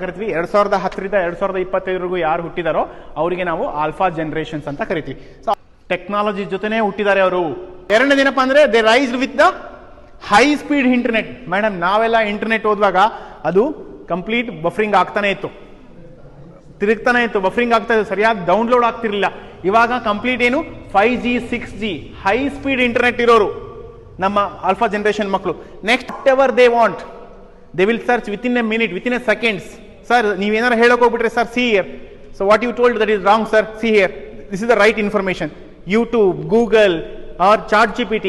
ಕರಿತೀವಿ. 2010ರಿಂದ 2025 ಯಾರು ಹುಟ್ಟಿದಾರೋ ಅವರಿಗೆ ನಾವು ಆಲ್ಫಾ ಜನರೇಷನ್ಸ್ ಅಂತ ಕರಿತೀವಿ. ಸೊ ಟೆಕ್ನಾಲಜಿ ಜೊತೆನೇ ಹುಟ್ಟಿದ್ದಾರೆ ಅವರು. ಎರಡನೇ ದಿನಪ್ಪ ಅಂದ್ರೆ they rise with the high speed internet. Madam ನಾವೆಲ್ಲ ಇಂಟರ್ನೆಟ್ ಓದುವಾಗ ಅದು ಕಂಪ್ಲೀಟ್ ಬಫರಿಂಗ್ ಆಗ್ತಾನೆ ಇತ್ತು, ತಿರುಗ್ತಾನೆ ಇತ್ತು, ಬಫರಿಂಗ್ ಆಗ್ತಾ ಇತ್ತು, ಸರಿಯಾಗಿ ಡೌನ್ಲೋಡ್ ಆಗ್ತಿರ್ಲಿಲ್ಲ. ಇವಾಗ ಕಂಪ್ಲೀಟ್ ಏನು 5G 6G high speed internet ಇರೋರು ನಮ್ಮ ಆಲ್ಫಾ ಜನರೇಷನ್ ಮಕ್ಕಳು. Next ever they want they will search within a minute, within a seconds. Sir ನೀವೇನಾರು ಹೇಳಕ್ ಹೋಗ್ಬಿಟ್ರೆ sir see here, so what you told that is wrong sir, see here, this is the right information. YouTube, Google or chat GPT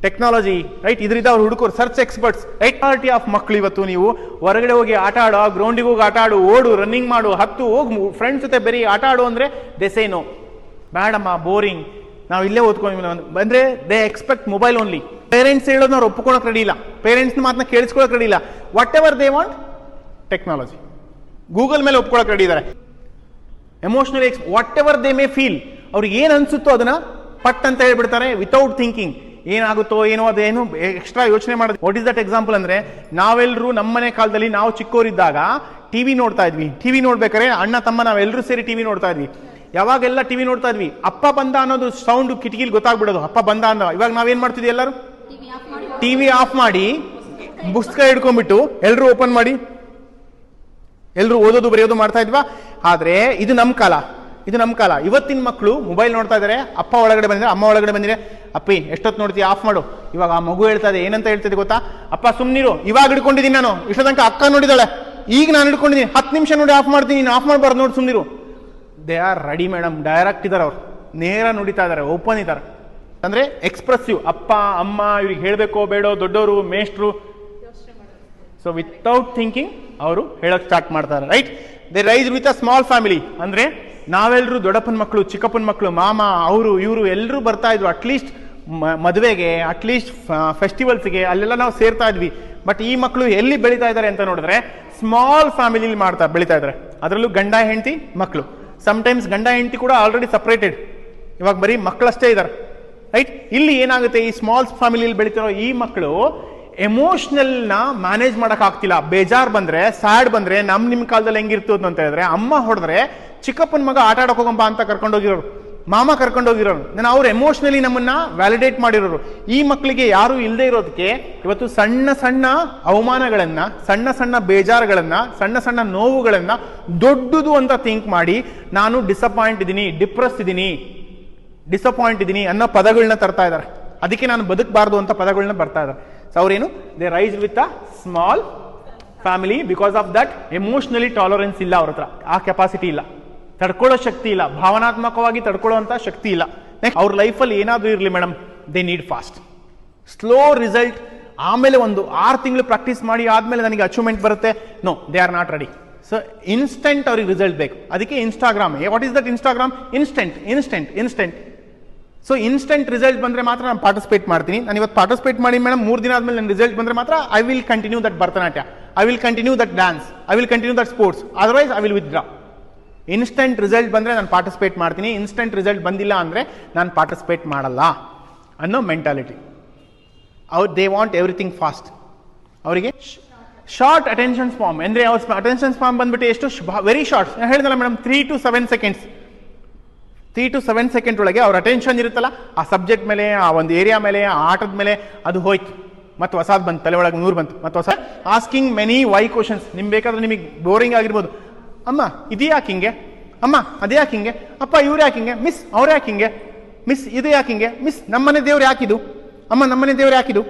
technology, right, ಇದರಿಂದ ಅವ್ರು ಹುಡುಕರು search experts. Right, party of ಮಕ್ಕಳು ಇವತ್ತು ನೀವು ಹೊರಗಡೆ ಹೋಗಿ ಆಟ ಆಡೋ, ಗ್ರೌಂಡಿಗೆ ಹೋಗಿ ಆಟ ಆಡು, ಓಡು, ರನ್ನಿಂಗ್ ಮಾಡು, ಹತ್ತು ಹೋಗಿ ಫ್ರೆಂಡ್ಸ್ ಜೊತೆ ಬರೀ ಆಟ ಆಡು ಅಂದ್ರೆ ದೇ ಸೇ ನೋ, ಬೇಡಮ್ಮ ಬೋರಿಂಗ್, ನಾವು ಇಲ್ಲೇ ಓದ್ಕೊಂಡು ಬಂದ್ರೆ they expect mobile only. Parents ಹೇಳೋದು ಅವ್ರು ಒಪ್ಕೊಳ್ಳೋಕೆ ರೆಡಿ ಇಲ್ಲ, ಪೇರೆಂಟ್ಸ್ ಮಾತನ್ನ ಕೇಳಿಸ್ಕೊಳ್ಳೋಕೆ ರೆಡಿ ಇಲ್ಲ. What ever they want technology, Google ಮೇಲೆ ಒಪ್ಕೊಳ್ಳೋಕೆ ರೆಡಿ ಇದ್ದಾರೆ. Emotionally what ever they may feel, ಅವ್ರಿಗೆ ಏನು ಅನ್ಸುತ್ತೋ ಅದನ್ನ ಪಟ್ ಅಂತ ಹೇಳ್ಬಿಡ್ತಾರೆ ವಿತೌಟ್ ಥಿಂಕಿಂಗ್. ಏನಾಗುತ್ತೋ ಏನೋ ಅದೇನು ಎಕ್ಸ್ಟ್ರಾ ಯೋಚನೆ ಮಾಡೋದು. ವಾಟ್ ಇಸ್ ದಟ್ ಎಕ್ಸಾಂಪಲ್ ಅಂದ್ರೆ, ನಾವೆಲ್ಲರೂ ನಮ್ಮನೆ ಕಾಲದಲ್ಲಿ ನಾವು ಚಿಕ್ಕವರಿದ್ದಾಗ ಟಿವಿ ನೋಡ್ತಾ ಇದ್ವಿ. ಟಿವಿ ನೋಡ್ಬೇಕಾದ್ರೆ ಅಣ್ಣ ತಮ್ಮ ನಾವೆಲ್ಲರೂ ಸೇರಿ ಟಿವಿ ನೋಡ್ತಾ ಇದ್ವಿ. ಯಾವಾಗೆಲ್ಲ ಟಿವಿ ನೋಡ್ತಾ ಇದ್ವಿ, ಅಪ್ಪ ಬಂದ ಅನ್ನೋದು ಸೌಂಡ್ ಕಿಟಕಿಲಿ ಗೊತ್ತಾಗ್ಬಿಡೋದು, ಅಪ್ಪ ಬಂದ ಅನ್ನೋ. ಇವಾಗ ನಾವೇನ್ ಮಾಡ್ತಿದ್ವಿ, ಎಲ್ಲರೂ ಟಿವಿ ಆಫ್ ಮಾಡಿ ಪುಸ್ತಕ ಹಿಡ್ಕೊಂಡ್ಬಿಟ್ಟು ಎಲ್ಲರೂ ಓಪನ್ ಮಾಡಿ ಎಲ್ಲರೂ ಓದೋದು ಬರೆಯೋದು ಮಾಡ್ತಾ ಇದ್ವಾ. ಆದ್ರೆ ಇದು ನಮ್ಮ ಕಾಲ, ಇದು ನಮ್ಮ ಕಾಲ. ಇವತ್ತಿನ ಮಕ್ಕಳು ಮೊಬೈಲ್ ನೋಡ್ತಾ ಇದಾರೆ, ಅಪ್ಪ ಒಳಗಡೆ ಬಂದಿದ್ರೆ, ಅಮ್ಮ ಒಳಗಡೆ ಬಂದಿದ್ರೆ, ಅಪ್ಪಿ ಎಷ್ಟೊತ್ತು ನೋಡ್ತೀವಿ, ಆಫ್ ಮಾಡು. ಇವಾಗ ಆ ಮಗು ಹೇಳ್ತಾ ಇದೆ, ಏನಂತ ಹೇಳ್ತಿದೆ ಗೊತ್ತಾ, ಅಪ್ಪ ಸುಮ್ನಿರು, ಇವಾಗ ಹಿಡ್ಕೊಂಡಿದ್ದೀನಿ ನಾನು, ಇಷ್ಟ ತನಕ ಅಕ್ಕ ನೋಡಿದಾಳೆ, ಈಗ ನಾನು ಹಿಡ್ಕೊಂಡಿದ್ದೀನಿ, 10 ನಿಮಿಷ ನೋಡಿ ಆಫ್ ಮಾಡ್ತೀನಿ, ನೀನು ಆಫ್ ಮಾಡಬಾರ್ದು, ನೋಡಿ ಸುಮ್ನಿರು. They are ready madam, direct ಇದಾರೆ, ಅವ್ರು ನೇರ ನುಡಿತಾ ಇದಾರೆ, ಓಪನ್ ಇದ್ದಾರೆ. ಅಂದ್ರೆ ಎಕ್ಸ್ಪ್ರೆಸಿವ್. ಅಪ್ಪ ಅಮ್ಮ ಇವ್ರಿಗೆ ಹೇಳ್ಬೇಕೋ ಬೇಡೋ, ದೊಡ್ಡವರು ಮೇಷ್ಟ್ರು, ಸೊ ವಿತೌಟ್ ಥಿಂಕಿಂಗ್ ಅವರು ಹೇಳಕ್ ಸ್ಟಾರ್ಟ್ ಮಾಡ್ತಾರೆ. Right, they rise with a small family. ಅಂದ್ರೆ ನಾವೆಲ್ಲರೂ ದೊಡ್ಡಪ್ಪನ ಮಕ್ಕಳು, ಚಿಕ್ಕಪ್ಪನ ಮಕ್ಕಳು, ಮಾಮ, ಅವರು ಇವರು ಎಲ್ಲರೂ ಬರ್ತಾ ಇದ್ವು. ಅಟ್ಲೀಸ್ಟ್ ಮದುವೆಗೆ, ಅಟ್ಲೀಸ್ಟ್ ಫೆಸ್ಟಿವಲ್ಸ್ಗೆ, ಅಲ್ಲೆಲ್ಲ ನಾವು ಸೇರ್ತಾ ಇದ್ವಿ. ಬಟ್ ಈ ಮಕ್ಕಳು ಎಲ್ಲಿ ಬೆಳೀತಾ ಇದ್ದಾರೆ ಅಂತ ನೋಡಿದ್ರೆ ಸ್ಮಾಲ್ ಫ್ಯಾಮಿಲಿ ಬೆಳೀತಾ ಇದ್ದಾರೆ. ಅದರಲ್ಲೂ ಗಂಡ ಹೆಂಡತಿ ಮಕ್ಕಳು. ಸಮ್ಟೈಮ್ಸ್ ಗಂಡ ಹೆಂಡತಿ ಕೂಡ ಆಲ್ರೆಡಿ ಸಪ್ರೇಟೆಡ್, ಇವಾಗ ಬರೀ ಮಕ್ಕಳಷ್ಟೇ ಇದ್ದಾರೆ. ರೈಟ್, ಇಲ್ಲಿ ಏನಾಗುತ್ತೆ, ಈ ಸ್ಮಾಲ್ ಫ್ಯಾಮಿಲಿಯಲ್ಲಿ ಬೆಳೀತಿರೋ ಈ ಮಕ್ಕಳು ಎಮೋಷನಲ್ ನ ಮ್ಯಾನೇಜ್ ಮಾಡಕ್ ಆಗ್ತಿಲ್ಲ. ಬೇಜಾರ್ ಬಂದ್ರೆ, ಸ್ಯಾಡ್ ಬಂದ್ರೆ, ನಿಮ್ ಕಾಲದಲ್ಲಿ ಹೆಂಗಿರ್ತದ ಅಂತ ಹೇಳಿದ್ರೆ, ಅಮ್ಮ ಹೊಡೆದ್ರೆ ಚಿಕ್ಕಪ್ಪನ ಮಗ ಆಟ ಆಡಕ್ ಹೋಗಂಬ ಅಂತ ಕರ್ಕೊಂಡೋಗಿರೋರು, ಮಾಮ ಕರ್ಕೊಂಡೋಗಿರೋರು, ಅವ್ರು ಎಮೋಷನಲಿ ನಮ್ಮನ್ನ ವ್ಯಾಲಿಡೇಟ್ ಮಾಡಿರೋರು. ಈ ಮಕ್ಕಳಿಗೆ ಯಾರು ಇಲ್ಲದೆ ಇರೋದಕ್ಕೆ ಇವತ್ತು ಸಣ್ಣ ಸಣ್ಣ ಅವಮಾನಗಳನ್ನ, ಸಣ್ಣ ಸಣ್ಣ ಬೇಜಾರುಗಳನ್ನ, ಸಣ್ಣ ಸಣ್ಣ ನೋವುಗಳನ್ನ ದೊಡ್ಡದು ಅಂತ ಥಿಂಕ್ ಮಾಡಿ ನಾನು ಡಿಸಪಾಯಿಂಟ್ ಇದ್ದೀನಿ, ಡಿಸಪಾಯಿಂಟ್ ಇದ್ದೀನಿ ಅನ್ನೋ ಪದಗಳನ್ನ ತರ್ತಾ ಇದ್ದಾರೆ. ಅದಕ್ಕೆ ನಾನು ಬದುಕಬಾರ್ದು ಅಂತ ಪದಗಳನ್ನ ಬರ್ತಾ ಇದ್ದಾರೆ. ಸೊ ಅವ್ರೇನು, they rise with a small family because of that emotionally tolerance ಇಲ್ಲ ಅವ್ರ ಹತ್ರ, ಆ ಕೆಪಾಸಿಟಿ ಇಲ್ಲ, ತಡ್ಕೊಳ್ಳೋ ಶಕ್ತಿ ಇಲ್ಲ, ಭಾವನಾತ್ಮಕವಾಗಿ ತಡ್ಕೊಳ್ಳೋಂಥ ಶಕ್ತಿ ಇಲ್ಲ. ನೆಕ್ಸ್ಟ್ ಅವ್ರ ಲೈಫಲ್ಲಿ ಏನಾದರೂ ಇರಲಿ madam, they need fast slow result. ಆಮೇಲೆ ಒಂದು 6 ತಿಂಗಳು ಪ್ರಾಕ್ಟೀಸ್ ಮಾಡಿ ಆದ್ಮೇಲೆ ನನಗೆ ಅಚೀವ್ಮೆಂಟ್ ಬರುತ್ತೆ, no, they are not ready. So instant ಅವ್ರಿಗೆ ರಿಸಲ್ಟ್ ಬೇಕು. ಅದಕ್ಕೆ Instagram, what is that Instagram, instant. So instant result ಬಂದ್ರೆ ಮಾತ್ರ ನಾನು ಪಾರ್ಟಿಸಿಪೇಟ್ ಮಾಡ್ತೀನಿ. ನಾನು ಇವತ್ತು ಪಾರ್ಟಿಸಿಪೇಟ್ ಮಾಡಿ ಮೇಡಮ್ 3 ದಿನ ಆದ್ಮೇಲೆ ನನ್ನ ರಿಸಲ್ಟ್ ಬಂದ್ರೆ ಮಾತ್ರ I will continue that Bharatanatyam, I will continue that dance, I will continue that sports, otherwise I will withdraw. Instant result ಬಂದ್ರೆ ನಾನು ಪಾರ್ಟಿಸಿಪೇಟ್ ಮಾಡ್ತೀನಿ, ಇನ್ಸ್ಟೆಂಟ್ ರಿಸಲ್ಟ್ ಬಂದಿಲ್ಲ ಅಂದ್ರೆ ನಾನು ಪಾರ್ಟಿಸಿಪೇಟ್ ಮಾಡಲ್ಲ ಅನ್ನೋ mentality. They want everything fast. ಅವರಿಗೆ ಶಾರ್ಟ್ ಅಟೆನ್ಷನ್ ಸ್ಪಾಮ್ ಅಂದ್ರೆ, ಅವ್ರ ಅಟೆನ್ಷನ್ ಸ್ಪಾಮ್ ಬಂದ್ಬಿಟ್ಟು ಎಷ್ಟು ವೆರಿ ಶಾರ್ಟ್. ನಾನು ಹೇಳಿದಲ್ಲ madam, 3 to 7 seconds, 3 to 7 second ಒಳಗೆ ಅವ್ರ ಅಟೆನ್ಷನ್ ಇರುತ್ತಲ್ಲ, ಆ ಸಬ್ಜೆಕ್ಟ್ ಮೇಲೆ, ಆ ಒಂದು ಏರಿಯಾ ಮೇಲೆ, ಆ ಆಟದ ಮೇಲೆ ಅದು ಹೋಯ್ತು, ಮತ್ತೆ ಹೊಸಾದ್ ಬಂತು, ತಲೆ ಒಳಗೆ 100 ಬಂತು, ಮತ್ತೆ ಹೊಸ. Asking many why questions. ಬೇಕಾದ್ರೆ ನಿಮಗೆ ಬೋರಿಂಗ್ ಆಗಿರ್ಬೋದು, ಅಮ್ಮ ಇದು ಯಾಕೆ ಹಿಂಗೆ, ಅಮ್ಮ ಅದೇ ಯಾಕೆ ಹಿಂಗೆ, ಅಪ್ಪ ಇವ್ರು ಯಾಕೆ ಹಿಂಗೆ, ಮಿಸ್ ಅವ್ರು ಯಾಕೆ ಹಿಂಗೆ, ಮಿಸ್ ಇದು ಯಾಕೆ ಹಿಂಗೆ, ಮಿಸ್ ನಮ್ಮನೆ ದೇವ್ರು ಯಾಕಿದು, ಅಮ್ಮ ನಮ್ಮನೆ ದೇವ್ರು ಯಾಕಿದು.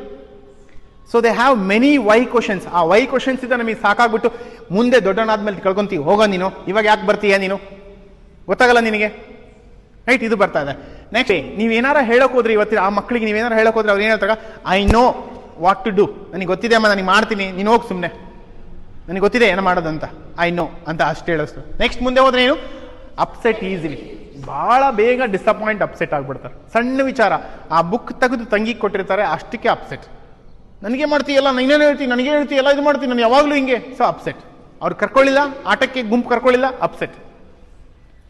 So they have many why questions. ಆ ವೈ ಕ್ವಶನ್ಸ್ ಇಂದ ನಮಗೆ ಸಾಕಾಗ್ಬಿಟ್ಟು ಮುಂದೆ ದೊಡ್ಡನಾದ್ಮೇಲೆ ಕಳ್ಕೊಂತೀವಿ, ಹೋಗೋ ನೀನು, ಇವಾಗ ಯಾಕೆ ಬರ್ತೀಯ ನೀನು, ಗೊತ್ತಾಗಲ್ಲ ನಿನಗೆ. ರೈಟ್, ಇದು ಬರ್ತಾ ಇದೆ. ನೆಕ್ಸ್ಟ್, ನೀವೇನಾರ ಹೇಳಕ್ ಹೋದ್ರಿ ಇವತ್ತಿನ ಆ ಮಕ್ಕಳಿಗೆ, ನೀವೇನಾರ ಹೇಳಕ್ ಹೋದ್ರೆ ಅವ್ರು ಏನ್ ಹೇಳ್ತಾಗ, I know what to do, ನನಗೆ ಗೊತ್ತಿದೆ ಅಮ್ಮ, ನನಗೆ ಮಾಡ್ತೀನಿ, ನೀನು ಹೋಗಿ ಸುಮ್ಮನೆ, ನನಗೆ ಗೊತ್ತಿದೆ ಏನೋ ಮಾಡೋದಂತ, ಐ ನೋ ಅಂತ ಅಷ್ಟು ಹೇಳಿಸ್ತು. ನೆಕ್ಸ್ಟ್ ಮುಂದೆ ಹೋದ್ರೆ ಏನು, ಅಪ್ಸೆಟ್ ಈಸಿಲಿ, ಬಹಳ ಬೇಗ ಡಿಸಪಾಯಿಂಟ್, ಅಪ್ಸೆಟ್ ಆಗ್ಬಿಡ್ತಾರೆ. ಸಣ್ಣ ವಿಚಾರ, ಆ ಬುಕ್ ತೆಗೆದು ತಂಗಿಗೆ ಕೊಟ್ಟಿರ್ತಾರೆ, ಅಷ್ಟಕ್ಕೆ ಅಪ್ಸೆಟ್. ನನಗೆ ಮಾಡ್ತೀಯಲ್ಲ, ನೀನೇನು ಹೇಳ್ತೀನಿ, ನನಗೆ ಹೇಳ್ತೀಯಲ್ಲ, ಇದು ಮಾಡ್ತೀನಿ, ನಾನು ಯಾವಾಗಲೂ ಹಿಂಗೆ. So upset. ಅವ್ರು ಕರ್ಕೊಳ್ಳಿಲ್ಲ, ಆಟಕ್ಕೆ ಗುಂಪು ಕರ್ಕೊಳ್ಳಿಲ್ಲ, ಅಪ್ಸೆಟ್.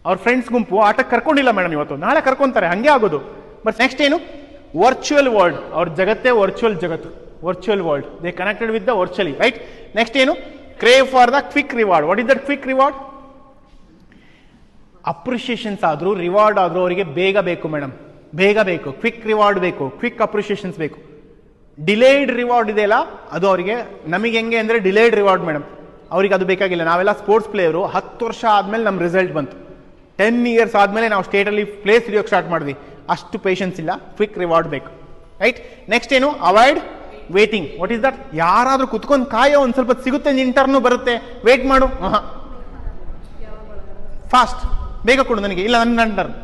ಅವ್ರ ಫ್ರೆಂಡ್ಸ್ ಗುಂಪು ಆಟಕ್ಕೆ ಕರ್ಕೊಂಡಿಲ್ಲ ಮೇಡಮ್, ಇವತ್ತು ನಾಳೆ ಕರ್ಕೊಂತಾರೆ, ಹಂಗೆ ಆಗೋದು. ಬಟ್ ನೆಕ್ಸ್ಟ್ ಏನು, ವರ್ಚುವಲ್ ವರ್ಲ್ಡ್. ಅವ್ರ ಜಗತ್ತೇ ವರ್ಚುವಲ್ ಜಗತ್ತು, virtual world, they connected with the virtually. Right, next ಏನು, crave for the quick reward. What is that quick reward? ಅಪ್ರಿಷಿಯೇಷನ್ಸ್ ಆದರೂ ರಿವಾರ್ಡ್ ಆದರೂ ಅವರಿಗೆ ಬೇಗ ಬೇಕು ಮೇಡಮ್, ಬೇಗ ಬೇಕು, ಕ್ವಿಕ್ ರಿವಾರ್ಡ್ ಬೇಕು, ಕ್ವಿಕ್ ಅಪ್ರಿಷಿಯೇಷನ್ಸ್ ಬೇಕು. ಡಿಲೇಡ್ ರಿವಾರ್ಡ್ ಇದೆಯಲ್ಲ ಅದು ಅವರಿಗೆ, ನಮಗೆ ಹೆಂಗೆ ಅಂದರೆ ಡಿಲೇಡ್ ರಿವಾರ್ಡ್ ಮೇಡಮ್, ಅವ್ರಿಗೆ ಅದು ಬೇಕಾಗಿಲ್ಲ. ನಾವೆಲ್ಲ ಸ್ಪೋರ್ಟ್ಸ್ ಪ್ಲೇಯರು 10 ವರ್ಷ ಆದಮೇಲೆ ನಮ್ಮ ರಿಸಲ್ಟ್ ಬಂತು, 10 years ಆದಮೇಲೆ ನಾವು ಸ್ಟೇಟಲ್ಲಿ ಪ್ಲೇಸ್ ಹಿಡಿಯೋಕ್ಕೆ ಸ್ಟಾರ್ಟ್ ಮಾಡಿದ್ವಿ. ಅಷ್ಟು ಪೇಷನ್ಸ್ ಇಲ್ಲ, ಕ್ವಿಕ್ ರಿವಾರ್ಡ್ ಬೇಕು. ರೈಟ್. ನೆಕ್ಸ್ಟ್ ಏನು? Avoid waiting. What is that? ಯಾರಾದರೂ ಕುತ್ಕೊಂಡು ಕಾಯೋ, ಒಂದು ಸ್ವಲ್ಪ ಸಿಗುತ್ತೆ, ಇಂಟರ್ನು ಬರುತ್ತೆ, ವೇಟ್ ಮಾಡು, ಫಾಸ್ಟ್, ಬೇಗ ಕೊಡು ನನಗೆ, ಇಲ್ಲ ನನ್ನ turn.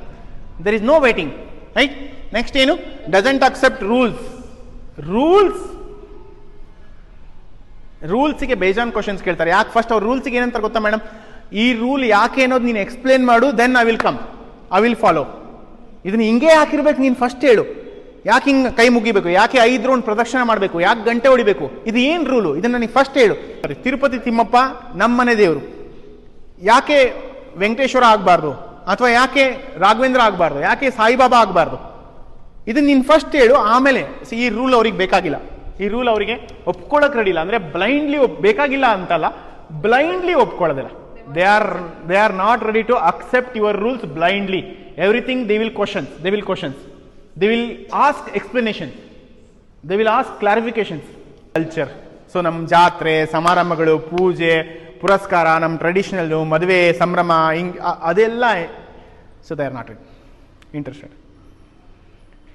There is no waiting. Right. Next ಏನು? Doesn't accept rules. ರೂಲ್ಸಿಗೆ ಬೇಜಾನ್ ಕ್ವಶನ್ಸ್ ಕೇಳ್ತಾರೆ. ಯಾಕೆ? ಫಸ್ಟ್ ಅವ್ರು ರೂಲ್ಸಿಗೆ ಏನಂತ ಗೊತ್ತಾ ಮೇಡಮ್, ಈ ರೂಲ್ ಯಾಕೆ ಅನ್ನೋದು ನೀನು ಎಕ್ಸ್ಪ್ಲೇನ್ ಮಾಡು, then I will come, I will follow. ಇದನ್ನ ಹಿಂಗೆ ಹಾಕಿರ್ಬೇಕು, ನೀನು ಫಸ್ಟ್ ಹೇಳು. ಯಾಕೆ ಹಿಂಗೆ ಕೈ ಮುಗಿಬೇಕು, ಯಾಕೆ 5 ರೌಂಡ್ ಪ್ರದಕ್ಷಿಣೆ ಮಾಡಬೇಕು, ಯಾಕೆ ಗಂಟೆ ಹೊಡಿಬೇಕು, ಇದು ಏನು ರೂಲು, ಇದನ್ನ ನನಗೆ ಫಸ್ಟ್ ಹೇಳು. ತಿರುಪತಿ ತಿಮ್ಮಪ್ಪ ನಮ್ಮನೆ ದೇವರು, ಯಾಕೆ ವೆಂಕಟೇಶ್ವರ ಆಗಬಾರ್ದು, ಅಥವಾ ಯಾಕೆ ರಾಘವೇಂದ್ರ ಆಗಬಾರ್ದು, ಯಾಕೆ ಸಾಯಿಬಾಬಾ ಆಗಬಾರ್ದು, ಇದನ್ನ ನೀನು ಫಸ್ಟ್ ಹೇಳು. ಆಮೇಲೆ ಈ ರೂಲ್ ಅವ್ರಿಗೆ ಬೇಕಾಗಿಲ್ಲ, ಈ ರೂಲ್ ಅವರಿಗೆ ಒಪ್ಕೊಳ್ಳೋಕೆ ರೆಡಿ ಇಲ್ಲ. ಅಂದರೆ ಬ್ಲೈಂಡ್ಲಿ ಬೇಕಾಗಿಲ್ಲ ಅಂತಲ್ಲ, ಬ್ಲೈಂಡ್ಲಿ ಒಪ್ಕೊಳ್ಳೋದಿಲ್ಲ. They are not ready to accept your rules blindly. Everything they will questions, they will ask explanation, they will ask clarifications. Culture, so ನಮ್ಮ ಜಾತ್ರೆ ಸಮಾರಂಭಗಳು, ಪೂಜೆ ಪುರಸ್ಕಾರ, ನಮ್ಮ ಟ್ರೆಡಿಷನಲ್ಲು, ಮದುವೆ ಸಂಭ್ರಮ, ಹಿಂಗೆ ಅದೆಲ್ಲ, so they are not interested.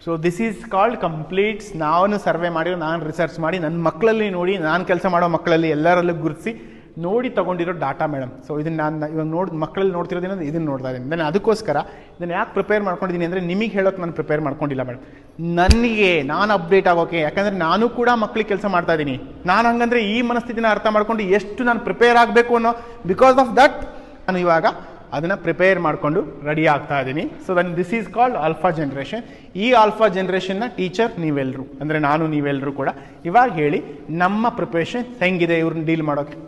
So this is called completes. ನಾನು ಸರ್ವೆ ಮಾಡಿ, ನಾನು ರಿಸರ್ಚ್ ಮಾಡಿ, ನನ್ನ ಮಕ್ಕಳಲ್ಲಿ ನೋಡಿ, ನಾನು ಕೆಲಸ ಮಾಡೋ ಮಕ್ಕಳಲ್ಲಿ ಎಲ್ಲರಲ್ಲೂ ಗುರುತಿಸಿ ನೋಡಿ ತಗೊಂಡಿರೋ ಡಾಟಾ ಮೇಡಮ್. ಸೊ ಇದನ್ನು ನಾನು ಇವಾಗ ಮಕ್ಕಳಲ್ಲಿ ನೋಡ್ತಿರೋದೇನೋ ಇದನ್ನು ನೋಡ್ತಾ ಇದ್ದೀನಿ. ನಾನು ಅದಕ್ಕೋಸ್ಕರ ಇದನ್ನು ಯಾಕೆ ಪ್ರಿಪೇರ್ ಮಾಡ್ಕೊಂಡಿದ್ದೀನಿ ಅಂದರೆ, ನಿಮಗೆ ಹೇಳೋಕೆ ನಾನು ಪ್ರಿಪೇರ್ ಮಾಡ್ಕೊಂಡಿಲ್ಲ ಮೇಡಮ್, ನಾನು ಅಪ್ಡೇಟ್ ಆಗೋಕೆ. ಯಾಕಂದರೆ ನಾನು ಕೂಡ ಮಕ್ಕಳಿಗೆ ಕೆಲಸ ಮಾಡ್ತಾ ಇದ್ದೀನಿ. ನಾನು ಹಂಗಂದ್ರೆ ಈ ಮನಸ್ಥಿತಿನ ಅರ್ಥ ಮಾಡ್ಕೊಂಡು ಎಷ್ಟು ನಾನು ಪ್ರಿಪೇರ್ ಆಗಬೇಕು ಅನ್ನೋ, ಬಿಕಾಸ್ ಆಫ್ ದಟ್ ನಾನು ಇವಾಗ ಅದನ್ನು ಪ್ರಿಪೇರ್ ಮಾಡಿಕೊಂಡು ರೆಡಿ ಆಗ್ತಾ ಇದ್ದೀನಿ. So then this is called alpha generation. ಈ ಆಲ್ಫಾ ಜನ್ರೇಷನ್ನ ಟೀಚರ್ ನೀವೆಲ್ಲರೂ, ಅಂದರೆ ನಾನು ನೀವೆಲ್ಲರೂ ಕೂಡ ಇವಾಗ ಹೇಳಿ ನಮ್ಮ ಪ್ರಿಪ್ರೇಷನ್ ಹೆಂಗಿದೆ ಇವ್ರನ್ನ ಡೀಲ್ ಮಾಡೋಕ್ಕೆ.